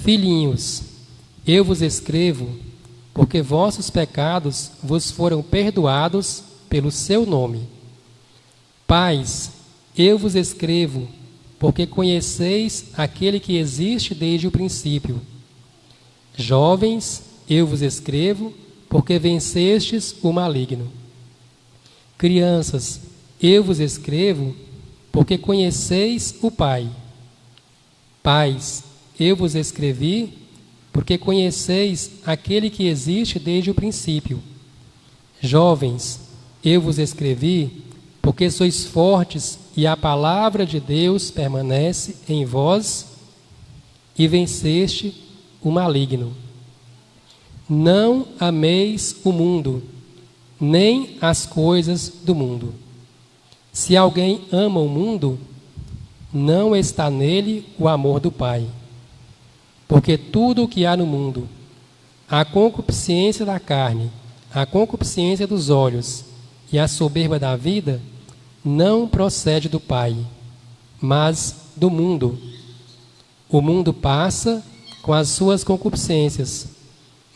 Filhinhos, eu vos escrevo, porque vossos pecados vos foram perdoados pelo seu nome. Pais, eu vos escrevo, porque conheceis aquele que existe desde o princípio. Jovens, eu vos escrevo, porque vencestes o maligno. Crianças, eu vos escrevo, porque conheceis o Pai. Pais, eu vos escrevi, porque conheceis aquele que existe desde o princípio. Jovens, eu vos escrevi, porque sois fortes e a palavra de Deus permanece em vós e venceste o maligno. Não ameis o mundo, nem as coisas do mundo. Se alguém ama o mundo, não está nele o amor do Pai. Porque tudo o que há no mundo, a concupiscência da carne, a concupiscência dos olhos e a soberba da vida, não procede do Pai, mas do mundo. O mundo passa com as suas concupiscências,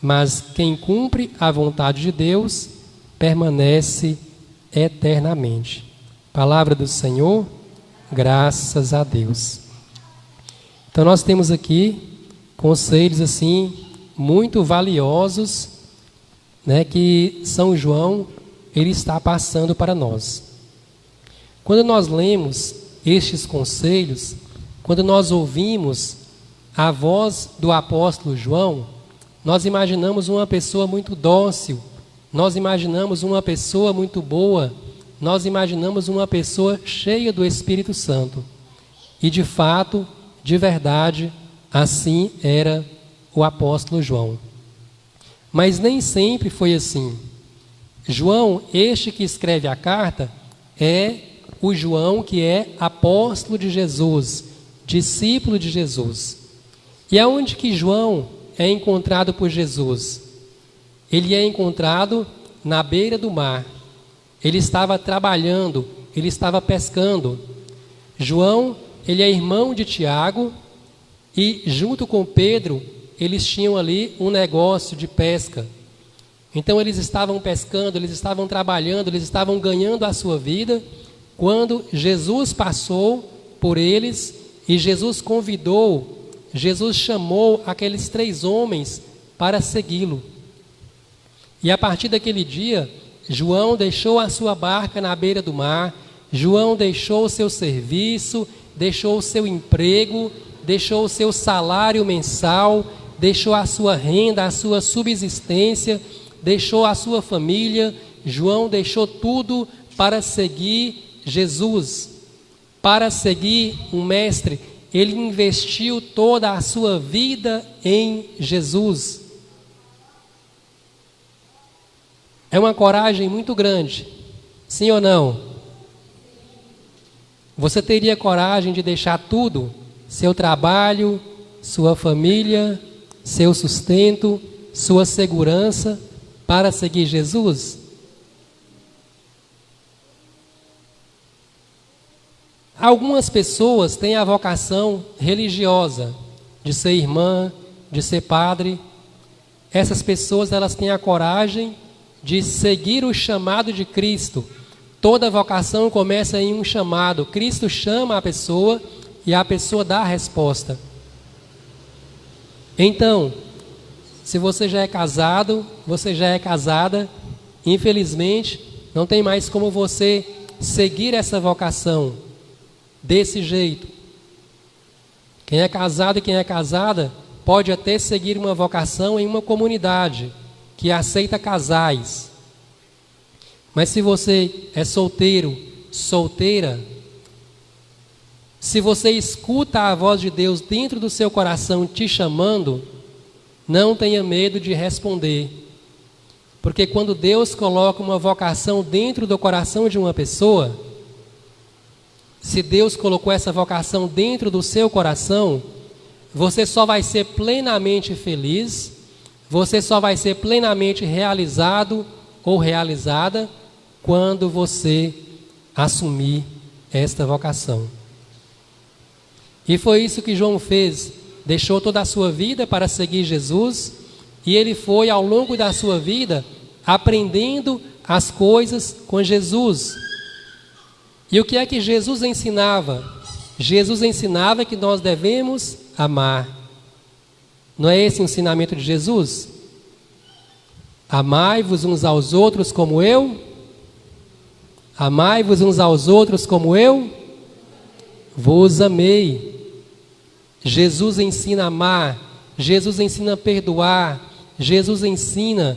mas quem cumpre a vontade de Deus permanece eternamente. Palavra do Senhor, graças a Deus. Então nós temos aqui conselhos assim muito valiosos, né, que São João ele está passando para nós. Quando nós lemos estes conselhos, quando nós ouvimos a voz do apóstolo João, nós imaginamos uma pessoa muito dócil, nós imaginamos uma pessoa muito boa, nós imaginamos uma pessoa cheia do Espírito Santo. E de fato, de verdade, assim era o apóstolo João. Mas nem sempre foi assim. João, este que escreve a carta, é o João que é apóstolo de Jesus, discípulo de Jesus. E aonde que João é encontrado por Jesus? Ele é encontrado na beira do mar. Ele estava trabalhando, ele estava pescando. João, ele é irmão de Tiago e junto com Pedro, eles tinham ali um negócio de pesca. Então eles estavam pescando, eles estavam trabalhando, eles estavam ganhando a sua vida, quando Jesus passou por eles e Jesus convidou, Jesus chamou aqueles 3 homens para segui-lo. E a partir daquele dia, João deixou a sua barca na beira do mar, João deixou o seu serviço, deixou o seu emprego, deixou o seu salário mensal, deixou a sua renda, a sua subsistência, deixou a sua família. João deixou tudo para seguir Jesus, para seguir um mestre. Ele investiu toda a sua vida em Jesus. É uma coragem muito grande, sim ou não? Você teria coragem de deixar tudo? Seu trabalho, sua família, seu sustento, sua segurança, para seguir Jesus? Algumas pessoas têm a vocação religiosa de ser irmã, de ser padre. Essas pessoas, elas têm a coragem de seguir o chamado de Cristo. Toda vocação começa em um chamado. Cristo chama a pessoa e a pessoa dá a resposta. Então, se você já é casado, você já é casada, infelizmente, não tem mais como você seguir essa vocação desse jeito. Quem é casado e quem é casada pode até seguir uma vocação em uma comunidade que aceita casais. Mas se você é solteiro, solteira, se você escuta a voz de Deus dentro do seu coração te chamando, não tenha medo de responder. Porque quando Deus coloca uma vocação dentro do coração de uma pessoa, se Deus colocou essa vocação dentro do seu coração, você só vai ser plenamente feliz, você só vai ser plenamente realizado ou realizada quando você assumir esta vocação. E foi isso que João fez. deixou toda a sua vida para seguir Jesus, e ele foi, ao longo da sua vida, aprendendo as coisas com Jesus. E o que é que Jesus ensinava? Jesus ensinava que nós devemos amar. Não é esse o ensinamento de Jesus? Amai-vos uns aos outros como eu. Amai-vos uns aos outros como eu vos amei. Jesus ensina a amar, Jesus ensina a perdoar, Jesus ensina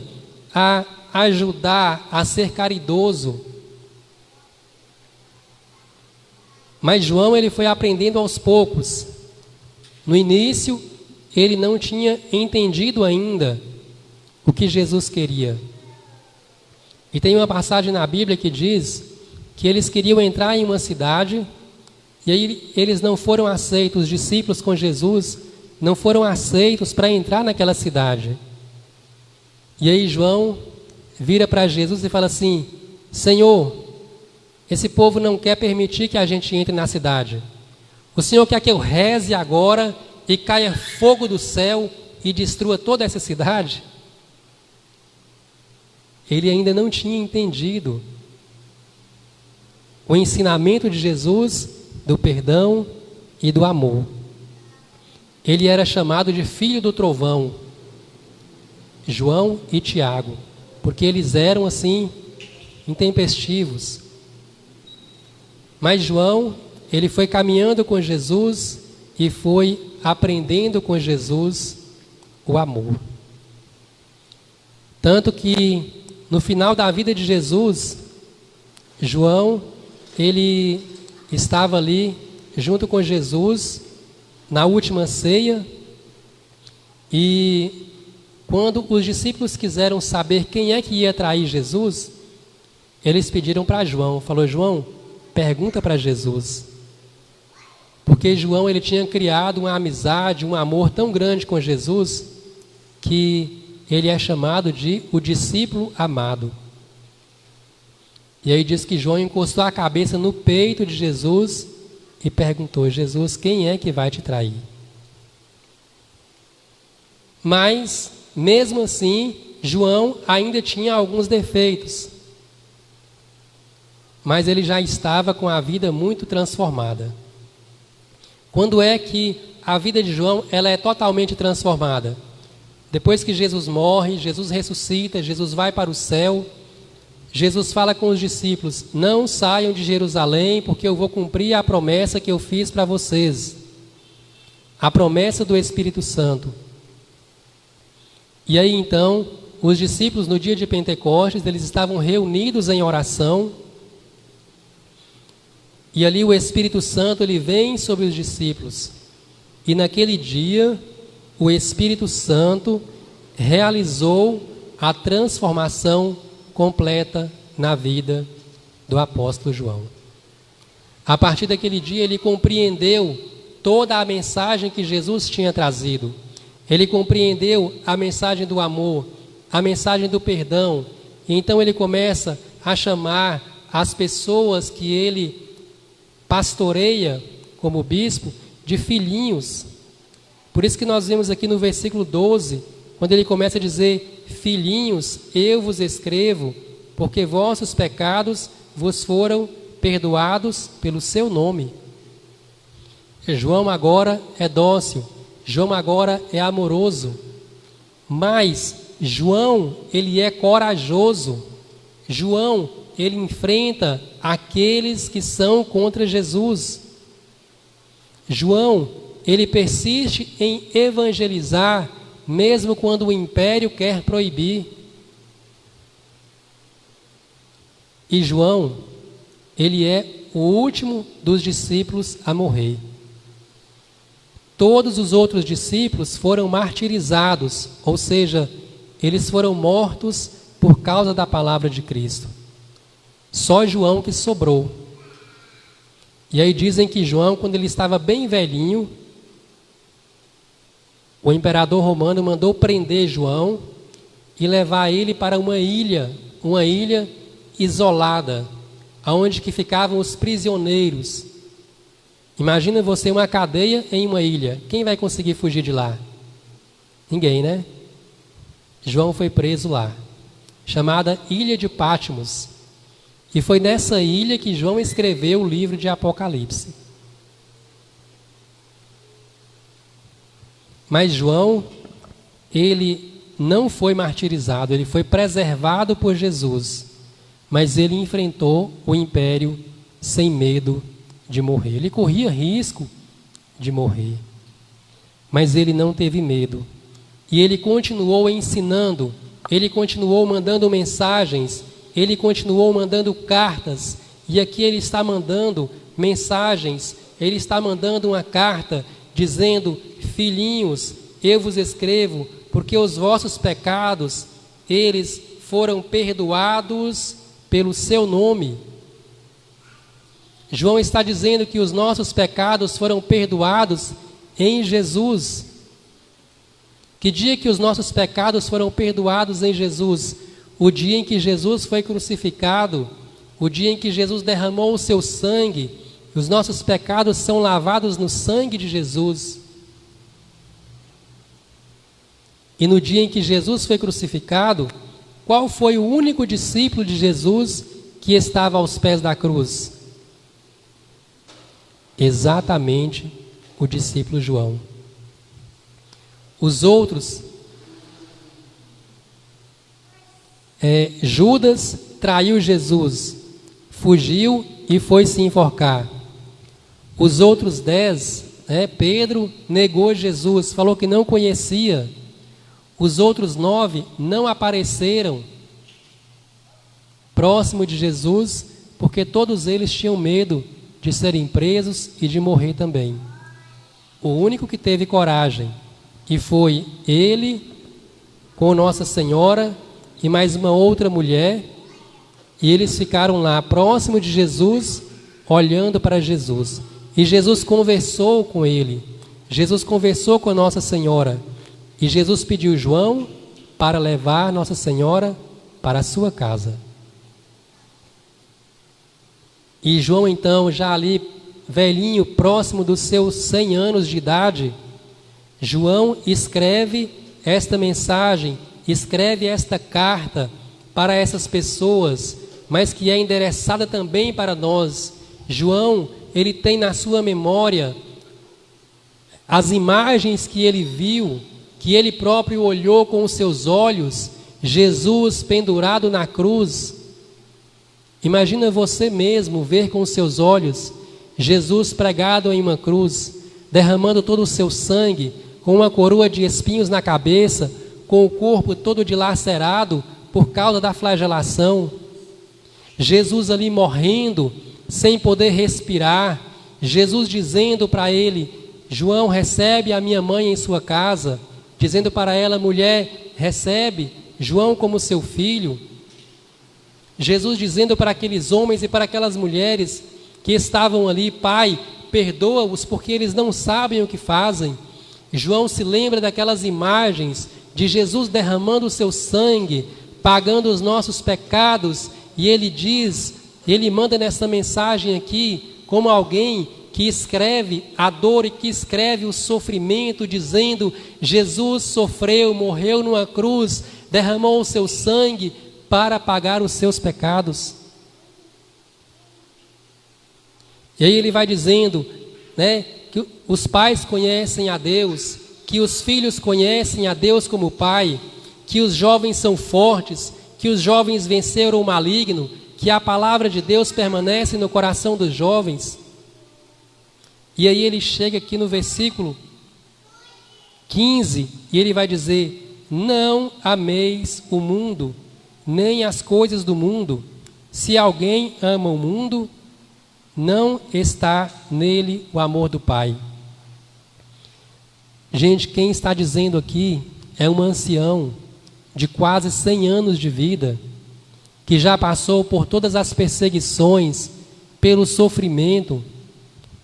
a ajudar, a ser caridoso. Mas João, ele foi aprendendo aos poucos. No início, ele não tinha entendido ainda o que Jesus queria. E tem uma passagem na Bíblia que diz que eles queriam entrar em uma cidade, e aí eles não foram aceitos, os discípulos com Jesus não foram aceitos para entrar naquela cidade. E aí João vira para Jesus e fala assim: Senhor, esse povo não quer permitir que a gente entre na cidade. O Senhor quer que eu reze agora e caia fogo do céu e destrua toda essa cidade? Ele ainda não tinha entendido o ensinamento de Jesus do perdão e do amor. Ele era chamado de filho do trovão, João e Tiago, porque eles eram assim, intempestivos. Mas João, ele foi caminhando com Jesus e foi aprendendo com Jesus o amor. Tanto que no final da vida de Jesus, João, ele estava ali junto com Jesus na última ceia, e quando os discípulos quiseram saber quem é que ia trair Jesus, eles pediram para João, falou: João, pergunta para Jesus. Porque João, ele tinha criado uma amizade, um amor tão grande com Jesus, que ele é chamado de o discípulo amado. E aí diz que João encostou a cabeça no peito de Jesus e perguntou: Jesus, quem é que vai te trair? Mas, mesmo assim, João ainda tinha alguns defeitos. Mas ele já estava com a vida muito transformada. Quando é que a vida de João ela é totalmente transformada? Depois que Jesus morre, Jesus ressuscita, Jesus vai para o céu, Jesus fala com os discípulos: não saiam de Jerusalém, porque eu vou cumprir a promessa que eu fiz para vocês, a promessa do Espírito Santo. E aí então, os discípulos no dia de Pentecostes, eles estavam reunidos em oração, e ali o Espírito Santo ele vem sobre os discípulos, e naquele dia o Espírito Santo realizou a transformação completa na vida do apóstolo João. A partir daquele dia ele compreendeu toda a mensagem que Jesus tinha trazido. Ele compreendeu a mensagem do amor, a mensagem do perdão. E então ele começa a chamar as pessoas que ele pastoreia como bispo de filhinhos. Por isso que nós vemos aqui no versículo 12, quando ele começa a dizer: filhinhos, eu vos escrevo, porque vossos pecados vos foram perdoados pelo seu nome. João agora é dócil, João agora é amoroso, mas João, ele é corajoso. João, ele enfrenta aqueles que são contra Jesus. João, ele persiste em evangelizar, mesmo quando o império quer proibir. E João, ele é o último dos discípulos a morrer. Todos os outros discípulos foram martirizados, ou seja, eles foram mortos por causa da palavra de Cristo. Só João que sobrou. E aí dizem que João, quando ele estava bem velhinho, o imperador romano mandou prender João e levar ele para uma ilha isolada, onde que ficavam os prisioneiros. Imagina você uma cadeia em uma ilha. Quem vai conseguir fugir de lá? Ninguém, né? João foi preso lá, chamada Ilha de Patmos. E foi nessa ilha que João escreveu o livro de Apocalipse. Mas João, ele não foi martirizado, ele foi preservado por Jesus. Mas ele enfrentou o império sem medo de morrer. Ele corria risco de morrer, mas ele não teve medo. E ele continuou ensinando, ele continuou mandando mensagens, ele continuou mandando cartas. E aqui ele está mandando mensagens, ele está mandando uma carta dizendo: filhinhos, eu vos escrevo porque os vossos pecados, eles foram perdoados pelo seu nome. João está dizendo que os nossos pecados foram perdoados em Jesus. Que dia que os nossos pecados foram perdoados em Jesus? O dia em que Jesus foi crucificado, o dia em que Jesus derramou o seu sangue. Os nossos pecados são lavados no sangue de Jesus. E no dia em que Jesus foi crucificado, qual foi o único discípulo de Jesus que estava aos pés da cruz? Exatamente o discípulo João. Os outros, Judas traiu Jesus, fugiu e foi se enforcar. Os outros 10, Pedro negou Jesus, falou que não conhecia. Os outros 9 não apareceram próximo de Jesus, porque todos eles tinham medo de serem presos e de morrer também. O único que teve coragem, e foi ele, com Nossa Senhora e mais uma outra mulher, e eles ficaram lá próximo de Jesus, olhando para Jesus. E Jesus conversou com ele, Jesus conversou com Nossa Senhora, e Jesus pediu João para levar Nossa Senhora para a sua casa. E João então, já ali velhinho, próximo dos seus 100 anos de idade, João escreve esta mensagem, escreve esta carta para essas pessoas, mas que é endereçada também para nós. João, ele tem na sua memória as imagens que ele viu, que ele próprio olhou com os seus olhos, Jesus pendurado na cruz. Imagina você mesmo ver com os seus olhos Jesus pregado em uma cruz, derramando todo o seu sangue, com uma coroa de espinhos na cabeça, com o corpo todo dilacerado por causa da flagelação. Jesus ali morrendo, sem poder respirar. Jesus dizendo para ele: João, recebe a minha mãe em sua casa. Dizendo para ela: mulher, recebe João como seu filho. Jesus dizendo para aqueles homens e para aquelas mulheres que estavam ali: Pai, perdoa-os porque eles não sabem o que fazem. João se lembra daquelas imagens de Jesus derramando o seu sangue, pagando os nossos pecados, e ele diz, ele manda nessa mensagem aqui, como alguém que escreve a dor e que escreve o sofrimento, dizendo: Jesus sofreu, morreu numa cruz, derramou o seu sangue para pagar os seus pecados. E aí ele vai dizendo, que os pais conhecem a Deus, que os filhos conhecem a Deus como Pai, que os jovens são fortes, que os jovens venceram o maligno, que a palavra de Deus permanece no coração dos jovens. E aí ele chega aqui no versículo 15 e ele vai dizer: não ameis o mundo, nem as coisas do mundo. Se alguém ama o mundo, não está nele o amor do Pai. Gente, quem está dizendo aqui é um ancião de quase 100 anos de vida, que já passou por todas as perseguições, pelo sofrimento.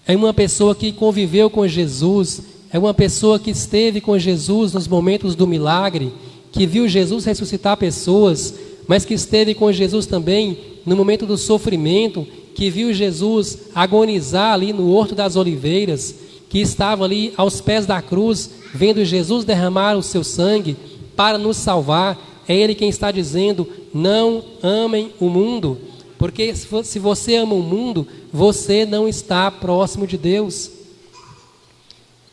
É uma pessoa que conviveu com Jesus, é uma pessoa que esteve com Jesus nos momentos do milagre, que viu Jesus ressuscitar pessoas, mas que esteve com Jesus também no momento do sofrimento, que viu Jesus agonizar ali no Horto das Oliveiras, que estava ali aos pés da cruz, vendo Jesus derramar o seu sangue para nos salvar, é ele quem está dizendo: não amem o mundo, porque se você ama o mundo, você não está próximo de Deus.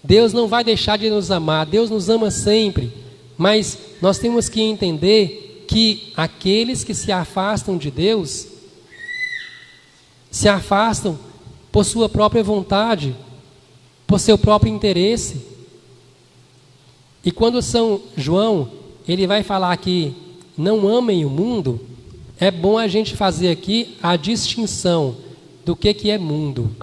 Deus não vai deixar de nos amar, Deus nos ama sempre, mas nós temos que entender que aqueles que se afastam de Deus, se afastam por sua própria vontade, por seu próprio interesse. E quando São João, ele vai falar que não amem o mundo, é bom a gente fazer aqui a distinção do que é mundo.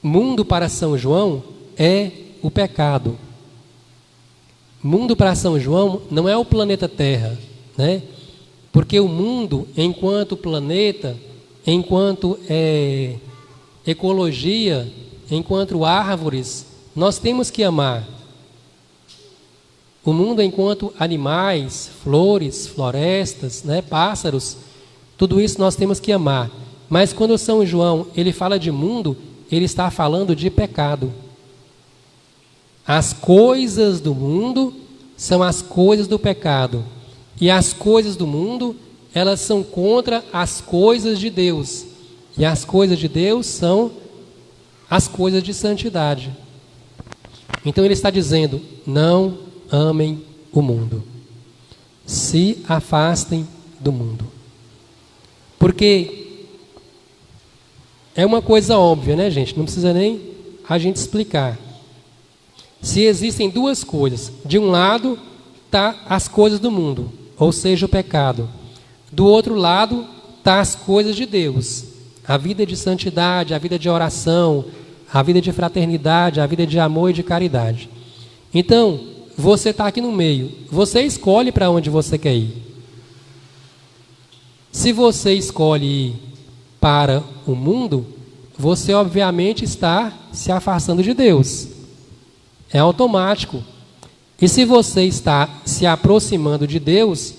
Mundo para São João é o pecado. Mundo para São João não é o planeta Terra, né? Porque o mundo, enquanto planeta, enquanto ecologia, enquanto árvores, nós temos que amar. O mundo enquanto animais, flores, florestas, né, pássaros, tudo isso nós temos que amar. Mas quando São João ele fala de mundo, ele está falando de pecado. As coisas do mundo são as coisas do pecado. E as coisas do mundo, elas são contra as coisas de Deus. E as coisas de Deus são as coisas de santidade. Então ele está dizendo: não amem o mundo. Se afastem do mundo. Porque é uma coisa óbvia, né, gente? Não precisa nem a gente explicar. Se existem duas coisas, de um lado está as coisas do mundo, ou seja, o pecado. Do outro lado está as coisas de Deus, a vida de santidade, a vida de oração, a vida de fraternidade, a vida de amor e de caridade. Então, você está aqui no meio, você escolhe para onde você quer ir. Se você escolhe ir para o mundo, você obviamente está se afastando de Deus. É automático. E se você está se aproximando de Deus,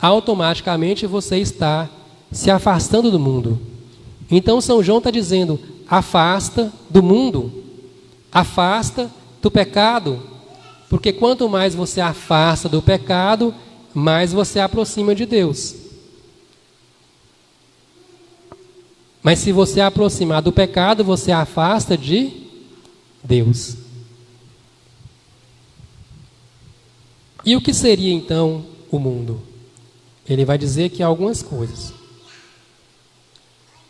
automaticamente você está se afastando do mundo. Então São João está dizendo: afasta do mundo, afasta do pecado, porque quanto mais você afasta do pecado, mais você aproxima de Deus. Mas se você aproximar do pecado, você afasta de Deus. E o que seria então o mundo? Ele vai dizer que há algumas coisas.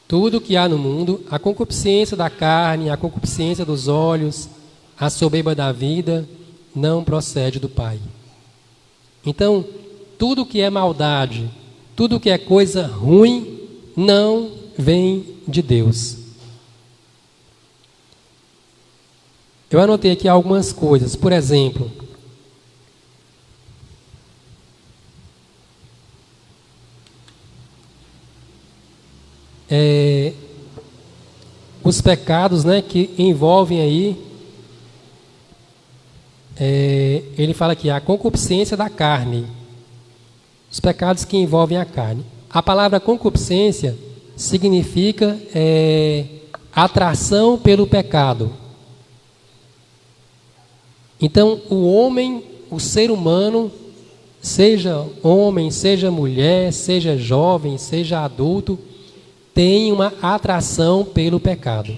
Tudo que há no mundo, a concupiscência da carne, a concupiscência dos olhos, a soberba da vida, não procede do Pai. Então, tudo que é maldade, tudo que é coisa ruim, não vem de Deus. Eu anotei aqui algumas coisas. Por exemplo, os pecados, né, que envolvem aí, ele fala aqui, a concupiscência da carne. Os pecados que envolvem a carne. A palavra concupiscência significa atração pelo pecado. Então, o homem, o ser humano, seja homem, seja mulher, seja jovem, seja adulto, tem uma atração pelo pecado.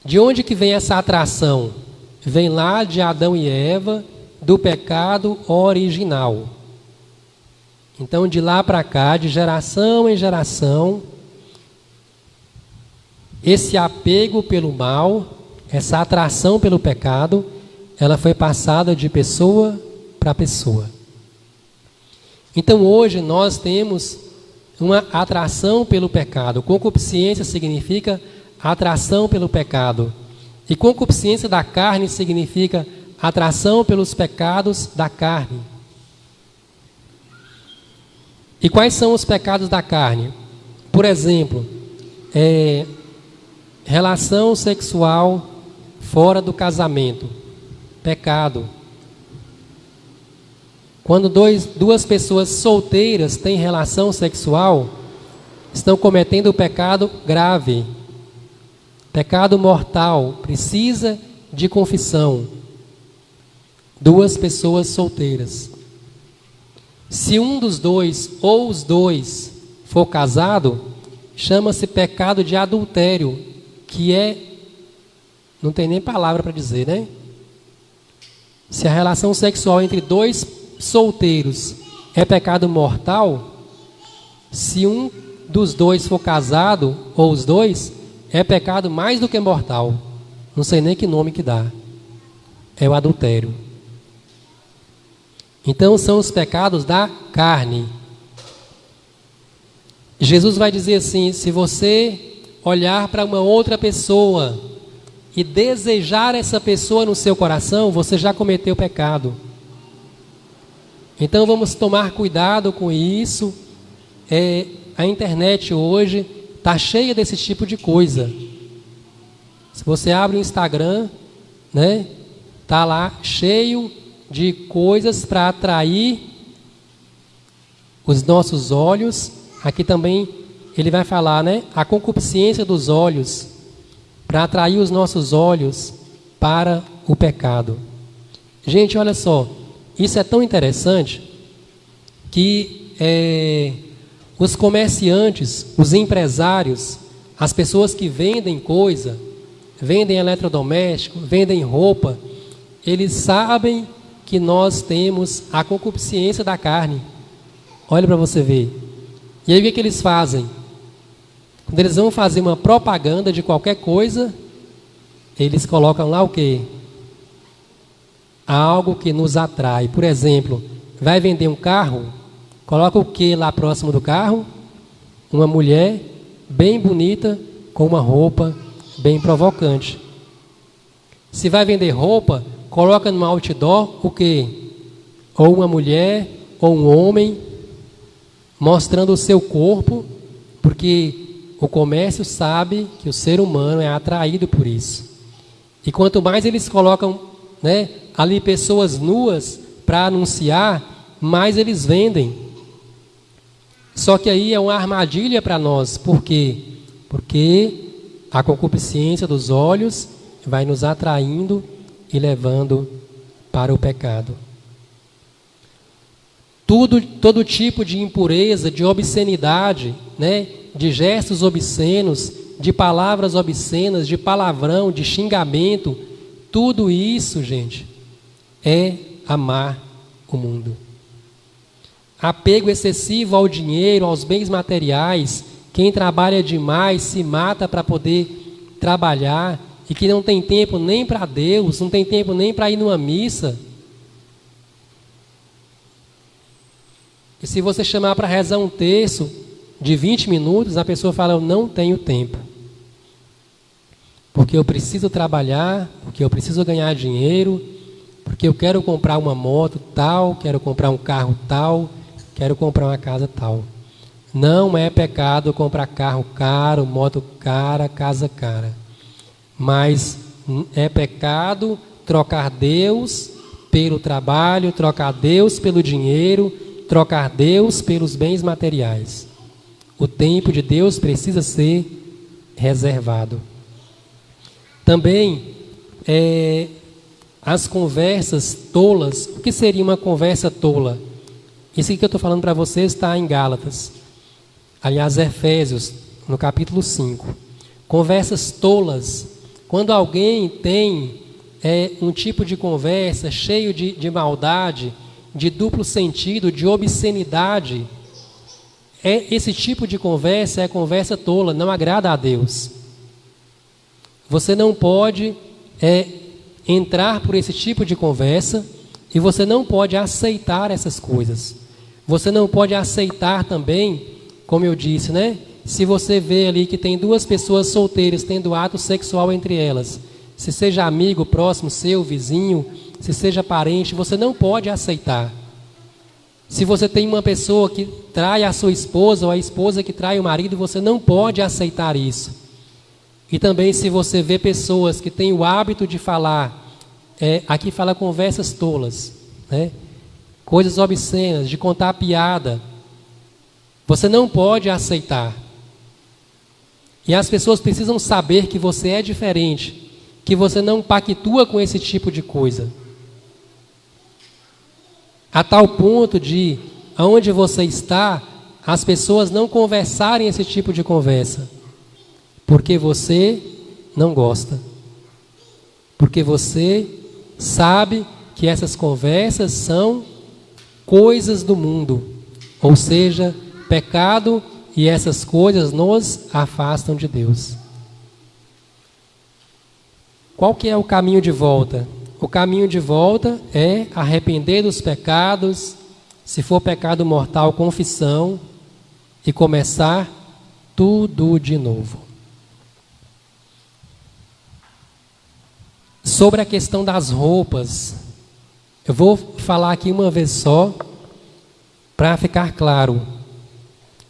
De onde que vem essa atração? Vem lá de Adão e Eva, do pecado original. Então, de lá para cá, de geração em geração, esse apego pelo mal, essa atração pelo pecado, ela foi passada de pessoa para pessoa. Então, hoje nós temos uma atração pelo pecado. Concupiscência significa atração pelo pecado. E concupiscência da carne significa atração pelos pecados da carne. E quais são os pecados da carne? Por exemplo, relação sexual fora do casamento. Pecado. Quando duas pessoas solteiras têm relação sexual, estão cometendo o pecado grave, pecado mortal, precisa de confissão. 2 pessoas solteiras. Se um dos dois ou os dois for casado, chama-se pecado de adultério, que não tem nem palavra para dizer, né? Se a relação sexual entre 2 solteiros é pecado mortal, se um dos 2 for casado, ou os 2, é pecado mais do que mortal. Não sei nem que nome que dá. É o adultério. Então são os pecados da carne. Jesus vai dizer assim: se você olhar para uma outra pessoa e desejar essa pessoa no seu coração, você já cometeu pecado. Então vamos tomar cuidado com isso. A internet hoje está cheia desse tipo de coisa. Se você abre o Instagram, né, tá lá cheio de coisas para atrair os nossos olhos. Aqui também ele vai falar, né, a concupiscência dos olhos, para atrair os nossos olhos para o pecado. Gente, olha só, isso é tão interessante que os comerciantes, os empresários, as pessoas que vendem coisa, vendem eletrodoméstico, vendem roupa, eles sabem que nós temos a concupiscência da carne. Olha para você ver. E aí o que eles fazem? Quando eles vão fazer uma propaganda de qualquer coisa, eles colocam lá o quê? Algo que nos atrai. Por exemplo, vai vender um carro, coloca o que lá próximo do carro? Uma mulher bem bonita com uma roupa bem provocante. Se vai vender roupa, coloca no outdoor o quê? Ou uma mulher, ou um homem, mostrando o seu corpo, porque o comércio sabe que o ser humano é atraído por isso. E quanto mais eles colocam, né, ali pessoas nuas para anunciar, mais eles vendem. Só que aí é uma armadilha para nós. Por quê? Porque a concupiscência dos olhos vai nos atraindo e levando para o pecado. Todo tipo de impureza, de obscenidade, né, de gestos obscenos, de palavras obscenas, de palavrão, de xingamento, tudo isso, gente, é amar o mundo. Apego excessivo ao dinheiro, aos bens materiais. Quem trabalha demais se mata para poder trabalhar e que não tem tempo nem para Deus, não tem tempo nem para ir numa missa. E se você chamar para rezar um terço de 20 minutos, a pessoa fala: eu não tenho tempo. Porque eu preciso trabalhar, porque eu preciso ganhar dinheiro, porque eu quero comprar uma moto tal, quero comprar um carro tal, quero comprar uma casa tal. Não é pecado comprar carro caro, moto cara, casa cara. Mas é pecado trocar Deus pelo trabalho, trocar Deus pelo dinheiro, trocar Deus pelos bens materiais. O tempo de Deus precisa ser reservado. Também as conversas tolas. O que seria uma conversa tola? Isso que eu estou falando para vocês está em Gálatas. Aliás, Efésios, no capítulo 5. Conversas tolas. Quando alguém tem um tipo de conversa cheio de maldade, de duplo sentido, de obscenidade, esse tipo de conversa é conversa tola, não agrada a Deus. Você não pode entrar por esse tipo de conversa e você não pode aceitar essas coisas. Você não pode aceitar também, como eu disse, né? Se você vê ali que tem 2 pessoas solteiras tendo ato sexual entre elas, se seja amigo, próximo, seu, vizinho, se seja parente, você não pode aceitar. Se você tem uma pessoa que trai a sua esposa ou a esposa que trai o marido, você não pode aceitar isso. E também se você vê pessoas que têm o hábito de falar, aqui fala conversas tolas, né? Coisas obscenas, de contar piada, você não pode aceitar. E as pessoas precisam saber que você é diferente, que você não pactua com esse tipo de coisa. A tal ponto de, aonde você está, as pessoas não conversarem esse tipo de conversa. Porque você não gosta. Porque você sabe que essas conversas são coisas do mundo. Ou seja, pecado, e essas coisas nos afastam de Deus. Qual que é o caminho de volta? O caminho de volta é arrepender dos pecados, se for pecado mortal, confissão, e começar tudo de novo. Sobre a questão das roupas, eu vou falar aqui uma vez só, para ficar claro.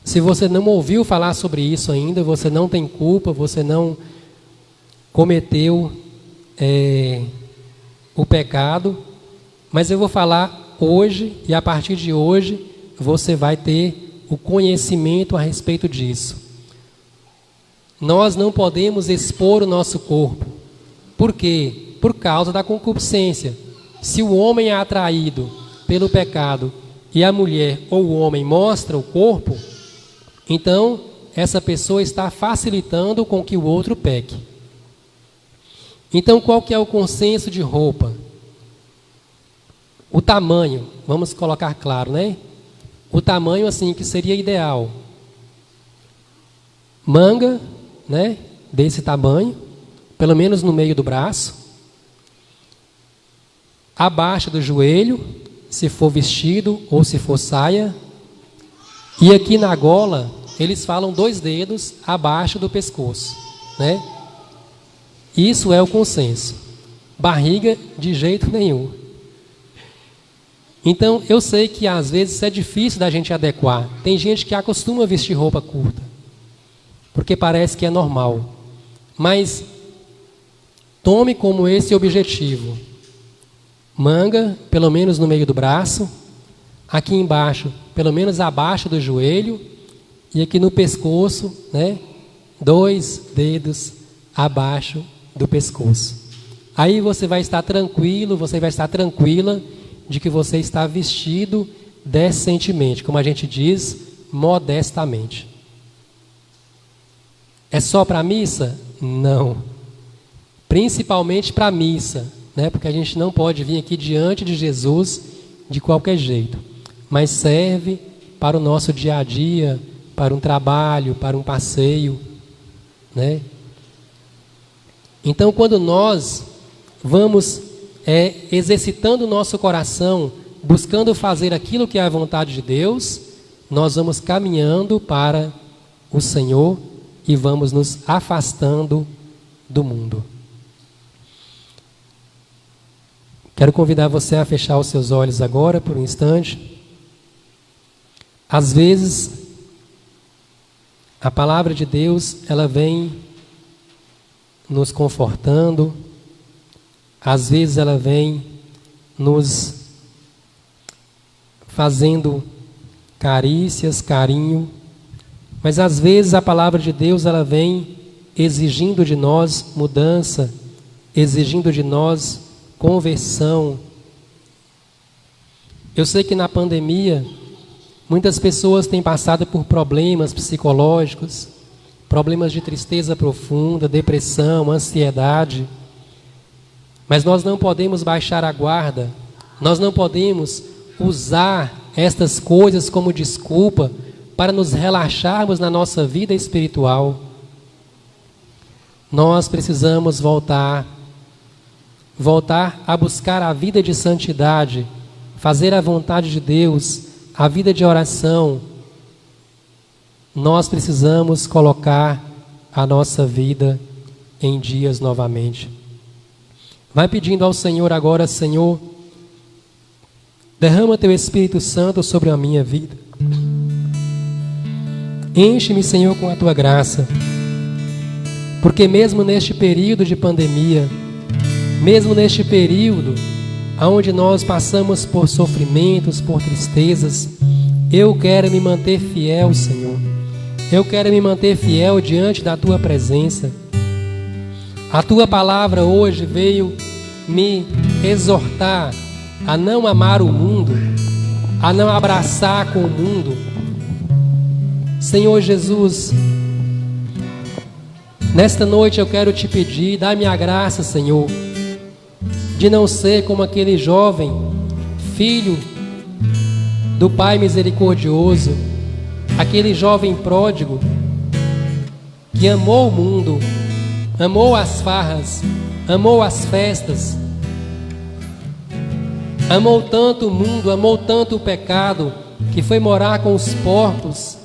Se você não ouviu falar sobre isso ainda, você não tem culpa, você não cometeu o pecado, mas eu vou falar hoje, e a partir de hoje você vai ter o conhecimento a respeito disso. Nós não podemos expor o nosso corpo. Por quê? Por causa da concupiscência. Se o homem é atraído pelo pecado e a mulher ou o homem mostra o corpo, então essa pessoa está facilitando com que o outro peque. Então, qual que é o consenso de roupa? O tamanho, vamos colocar claro, né? O tamanho, assim, que seria ideal. Manga, né? Desse tamanho, pelo menos no meio do braço. Abaixo do joelho, se for vestido ou se for saia. E aqui na gola, eles falam 2 dedos abaixo do pescoço, né? Isso é o consenso. Barriga, de jeito nenhum. Então, eu sei que às vezes é difícil da gente adequar. Tem gente que acostuma vestir roupa curta, porque parece que é normal. Mas, tome como esse objetivo. Manga, pelo menos no meio do braço. Aqui embaixo, pelo menos abaixo do joelho. E aqui no pescoço, né? 2 dedos abaixo do pescoço. Aí você vai estar tranquilo, você vai estar tranquila de que você está vestido decentemente, como a gente diz, modestamente. É só para a missa? Não. Principalmente para a missa, né? Porque a gente não pode vir aqui diante de Jesus de qualquer jeito. Mas serve para o nosso dia a dia, para um trabalho, para um passeio, né? Então, quando nós vamos exercitando o nosso coração, buscando fazer aquilo que é a vontade de Deus, nós vamos caminhando para o Senhor e vamos nos afastando do mundo. Quero convidar você a fechar os seus olhos agora por um instante. Às vezes, a palavra de Deus, ela vem nos confortando, às vezes ela vem nos fazendo carícias, carinho, mas às vezes a palavra de Deus ela vem exigindo de nós mudança, exigindo de nós conversão. Eu sei que na pandemia muitas pessoas têm passado por problemas psicológicos, problemas de tristeza profunda, depressão, ansiedade. Mas nós não podemos baixar a guarda, nós não podemos usar estas coisas como desculpa para nos relaxarmos na nossa vida espiritual. Nós precisamos voltar a buscar a vida de santidade, fazer a vontade de Deus, a vida de oração. Nós precisamos colocar a nossa vida em dias novamente. Vai pedindo ao Senhor agora: Senhor, derrama Teu Espírito Santo sobre a minha vida. Enche-me, Senhor, com a Tua graça. Porque mesmo neste período de pandemia, mesmo neste período onde nós passamos por sofrimentos, por tristezas, eu quero me manter fiel, Senhor. eu quero me manter fiel diante da Tua presença. A Tua palavra hoje veio me exortar a não amar o mundo, a não abraçar com o mundo. Senhor Jesus, nesta noite eu quero te pedir, dá-me a graça, Senhor, de não ser como aquele jovem, filho do Pai misericordioso, aquele jovem pródigo que amou o mundo, amou as farras, amou as festas, amou tanto o mundo, amou tanto o pecado, que foi morar com os porcos,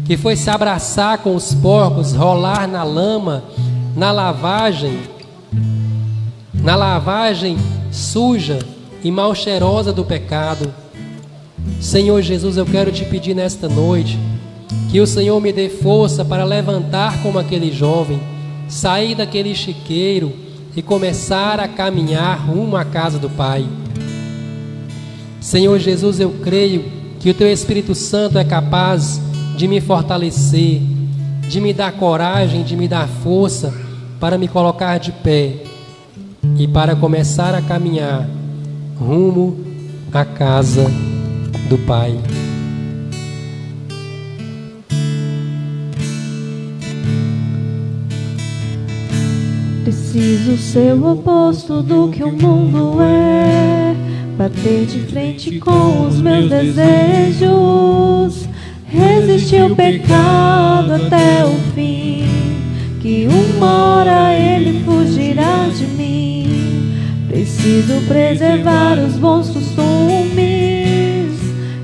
que foi se abraçar com os porcos, rolar na lama, na lavagem suja e mal cheirosa do pecado. Senhor Jesus, eu quero te pedir nesta noite que o Senhor me dê força para levantar como aquele jovem, sair daquele chiqueiro e começar a caminhar rumo à casa do Pai. Senhor Jesus, eu creio que o Teu Espírito Santo é capaz de me fortalecer, de me dar coragem, de me dar força para me colocar de pé e para começar a caminhar rumo à casa do Pai. Preciso ser o oposto do que o mundo é, bater de frente com os meus desejos, resistir ao pecado até o fim, que uma hora ele fugirá de mim. Preciso preservar os bons costumes,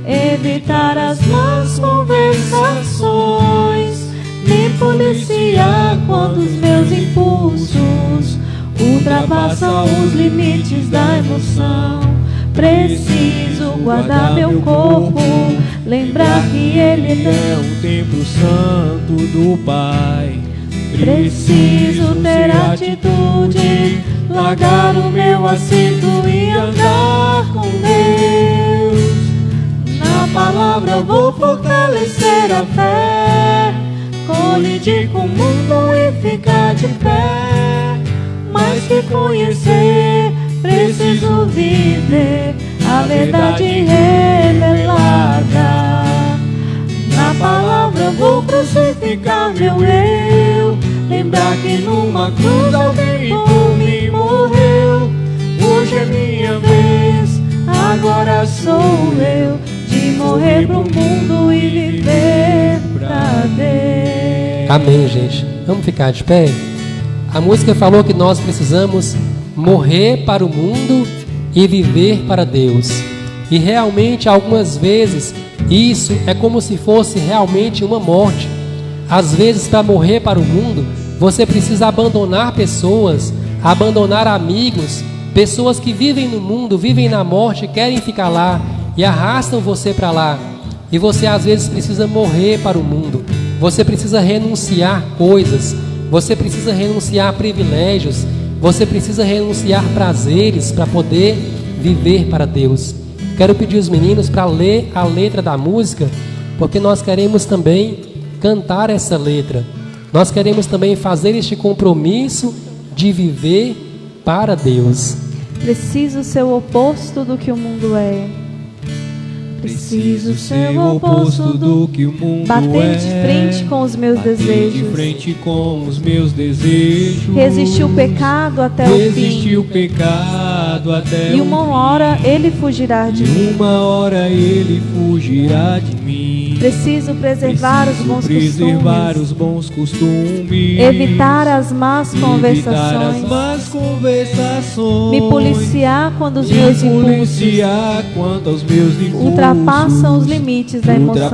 evitar as más conversações, me policiar quando os meus impulsos ultrapassam os limites da emoção. Preciso guardar meu corpo, lembrar que ele é um templo santo do Pai. Preciso ter atitude, largar o meu assento e andar com Deus. Na palavra vou fortalecer a fé, colidir com o mundo e ficar de pé. Mais que conhecer, preciso viver a verdade revelada. Na palavra vou crucificar meu eu, lembrar que numa cruz alguém por mim morreu. Hoje é minha vez, agora sou eu, de morrer pro mundo e viver pra Deus. Amém, gente. Vamos ficar de pé? A música falou que nós precisamos morrer para o mundo e viver para Deus. E realmente, algumas vezes, isso é como se fosse realmente uma morte. Às vezes, para morrer para o mundo, você precisa abandonar pessoas, abandonar amigos, pessoas que vivem no mundo, vivem na morte, querem ficar lá e arrastam você para lá. E você às vezes precisa morrer para o mundo. Você precisa renunciar coisas, você precisa renunciar privilégios, você precisa renunciar prazeres para poder viver para Deus. Quero pedir os meninos para ler a letra da música, porque nós queremos também cantar essa letra. Nós queremos também fazer este compromisso de viver para Deus. Preciso ser o oposto do que o mundo é. Preciso ser o oposto do que o mundo bater de frente com os meus desejos, de frente com os meus desejos, resistir o pecado até o fim, resistir o pecado até e uma hora ele fugirá de mim. Uma hora ele fugirá de mim. Preciso preservar os bons costumes, evitar as más conversações, me policiar quando os meus impulsos ultrapassam os limites da emoção.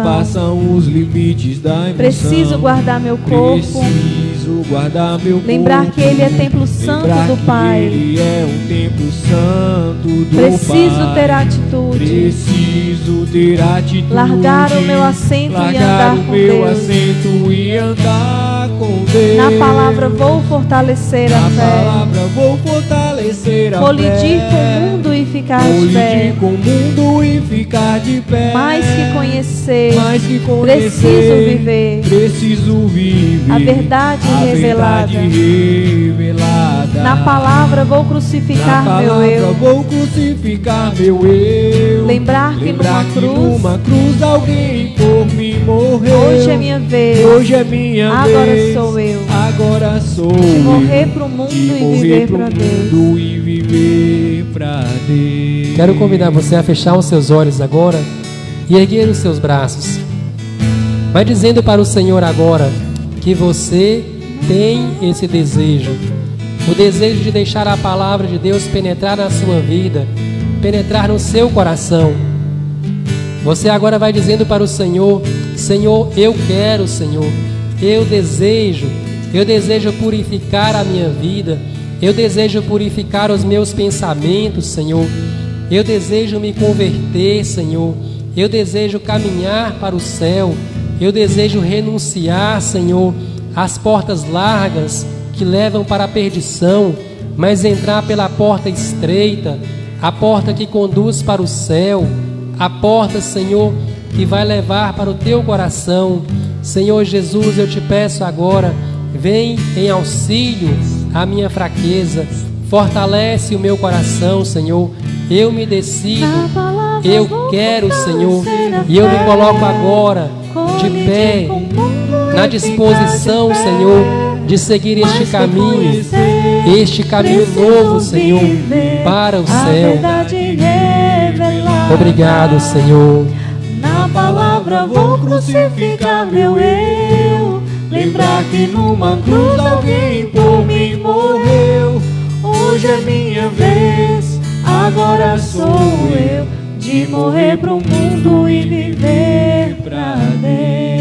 Preciso guardar meu corpo, lembrar que ele é templo santo do Pai. Preciso ter atitude, largar o meu assento e andar com Deus. Na palavra vou fortalecer a fé, colidir com o mundo e ficar de pé. ficar de pé. Mais que conhecer, preciso viver a verdade revelada. Na palavra vou crucificar meu eu. Lembrar que numa cruz alguém por mim morreu. Hoje é minha vez. Agora sou eu. De morrer pro mundo e viver para Deus. Quero convidar você a fechar os seus olhos agora e erguer os seus braços. Vai dizendo para o Senhor agora que você tem esse desejo. O desejo de deixar a palavra de Deus penetrar na sua vida, penetrar no seu coração. Você agora vai dizendo para o Senhor: Senhor, eu quero, Senhor. Eu desejo purificar a minha vida. Eu desejo purificar os meus pensamentos, Senhor. Eu desejo me converter, Senhor. Eu desejo caminhar para o céu. Eu desejo renunciar, Senhor, às portas largas que levam para a perdição, mas entrar pela porta estreita, a porta que conduz para o céu, a porta, Senhor, que vai levar para o teu coração. Senhor Jesus, eu te peço agora, vem em auxílio à minha fraqueza, fortalece o meu coração, Senhor. Eu me decido, eu quero, Senhor, e eu me coloco agora de pé, na disposição, Senhor, de seguir este caminho novo, Senhor, para o céu. Obrigado, Senhor. Na palavra vou crucificar meu eu. Lembrar que numa cruz alguém por mim morreu. Hoje é minha vez, agora sou eu, de morrer pro mundo e viver pra Deus.